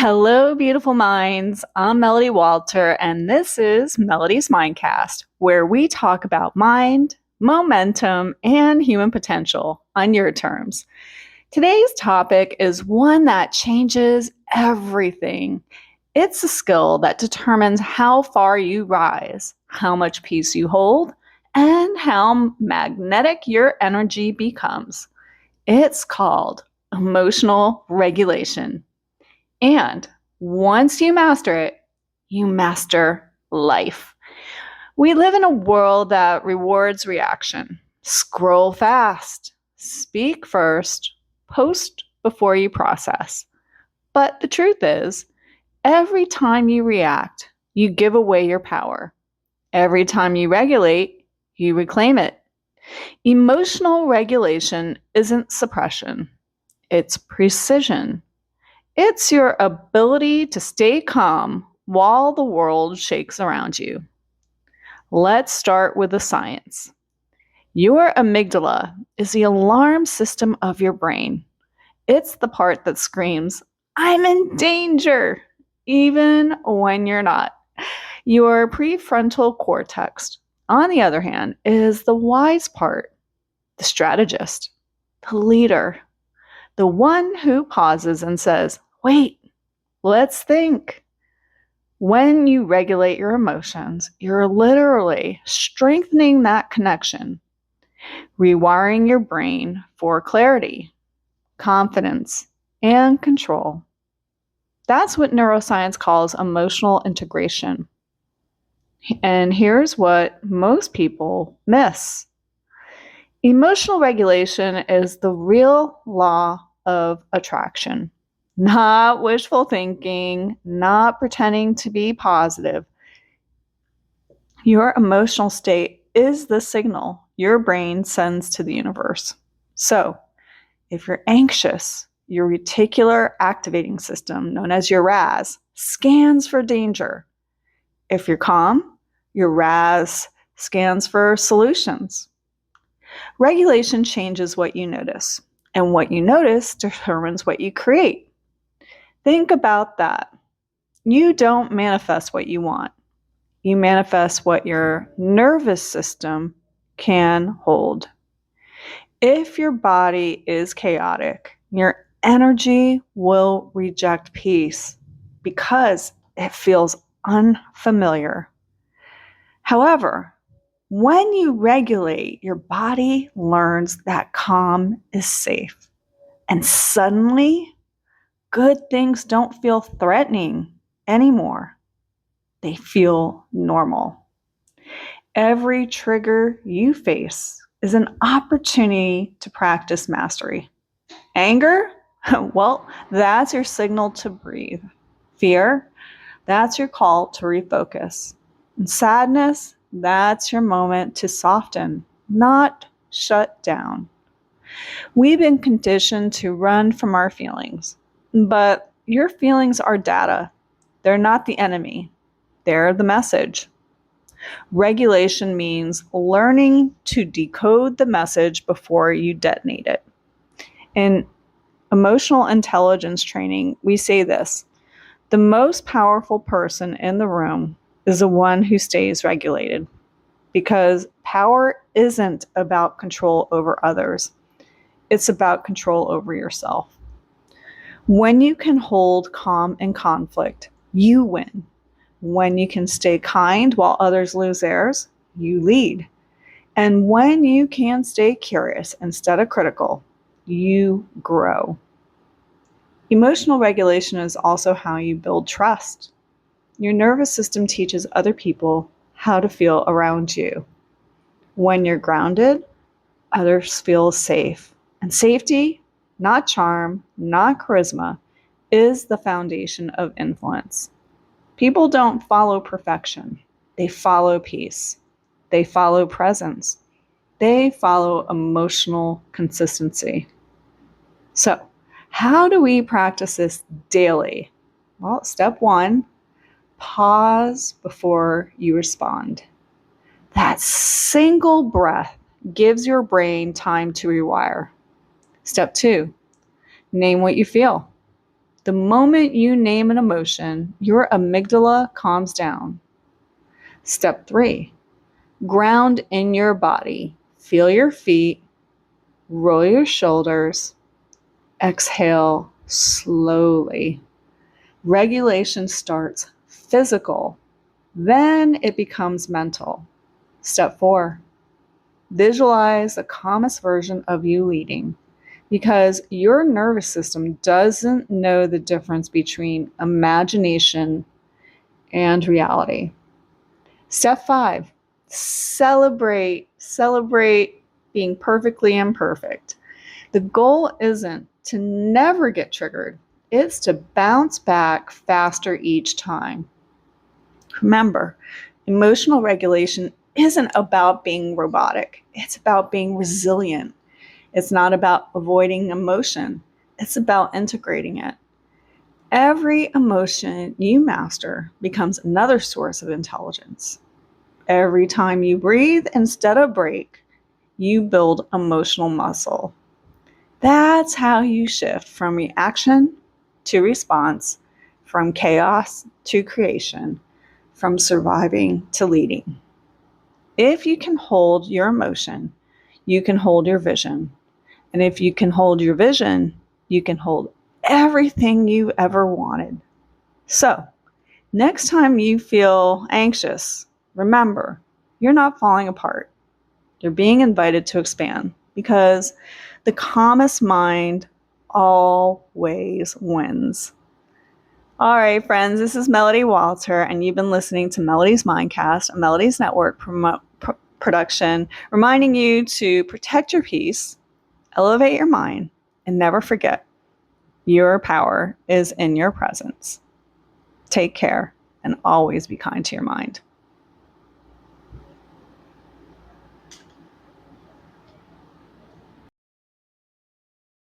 Hello, beautiful minds. I'm Melodie Wolter, and this is Melodie's Mindcast, where we talk about mind, momentum, and human potential on your terms. Today's topic is one that changes everything. It's a skill that determines how far you rise, how much peace you hold, and how magnetic your energy becomes. It's called emotional regulation. And once you master it, you master life. We live in a world that rewards reaction. Scroll fast, speak first, post before you process. But the truth is, every time you react, you give away your power. Every time you regulate, you reclaim it. Emotional regulation isn't suppression, it's precision. It's your ability to stay calm while the world shakes around you. Let's start with the science. Your amygdala is the alarm system of your brain. It's the part that screams, "I'm in danger," even when you're not. Your prefrontal cortex, on the other hand, is the wise part, the strategist, the leader, the one who pauses and says, "Wait, let's think." When you regulate your emotions, you're literally strengthening that connection, rewiring your brain for clarity, confidence, and control. That's what neuroscience calls emotional integration. And here's what most people miss. Emotional regulation is the real law of attraction. Not wishful thinking, not pretending to be positive. Your emotional state is the signal your brain sends to the universe. So, if you're anxious, your reticular activating system, known as your RAS, scans for danger. If you're calm, your RAS scans for solutions. Regulation changes what you notice, and what you notice determines what you create. Think about that. You don't manifest what you want. You manifest what your nervous system can hold. If your body is chaotic, your energy will reject peace because it feels unfamiliar. However, when you regulate, your body learns that calm is safe. And suddenly, good things don't feel threatening anymore. They feel normal. Every trigger you face is an opportunity to practice mastery. Anger? Well, that's your signal to breathe. Fear? That's your call to refocus. And sadness? That's your moment to soften, not shut down. We've been conditioned to run from our feelings, but your feelings are data. They're not the enemy, they're the message. Regulation means learning to decode the message before you detonate it. In emotional intelligence training, we say this: the most powerful person in the room is the one who stays regulated, because power isn't about control over others. It's about control over yourself. When you can hold calm in conflict, you win. When you can stay kind while others lose theirs, you lead. And when you can stay curious instead of critical, you grow. Emotional regulation is also how you build trust. Your nervous system teaches other people how to feel around you. When you're grounded, others feel safe. And safety, not charm, not charisma, is the foundation of influence. People don't follow perfection. They follow peace. They follow presence. They follow emotional consistency. So, how do we practice this daily? Well, step one, pause before you respond. That single breath gives your brain time to rewire. Step two, name what you feel. The moment you name an emotion, your amygdala calms down. Step 3, ground in your body. Feel your feet, roll your shoulders, exhale slowly. Regulation starts physical, then it becomes mental. Step 4, visualize the calmest version of you leading, because your nervous system doesn't know the difference between imagination and reality. Step 5, celebrate being perfectly imperfect. The goal isn't to never get triggered, it's to bounce back faster each time. Remember, emotional regulation isn't about being robotic, it's about being resilient. It's not about avoiding emotion, it's about integrating it. Every emotion you master becomes another source of intelligence. Every time you breathe instead of break, you build emotional muscle. That's how you shift from reaction to response, from chaos to creation, from surviving to leading. If you can hold your emotion, you can hold your vision. And if you can hold your vision, you can hold everything you ever wanted. So, next time you feel anxious, remember, you're not falling apart. You're being invited to expand, because the calmest mind always wins. All right, friends, this is Melodie Wolter, and you've been listening to Melodie's Mindcast, a Melodie's Network production, reminding you to protect your peace, elevate your mind, and never forget, your power is in your presence. Take care and always be kind to your mind.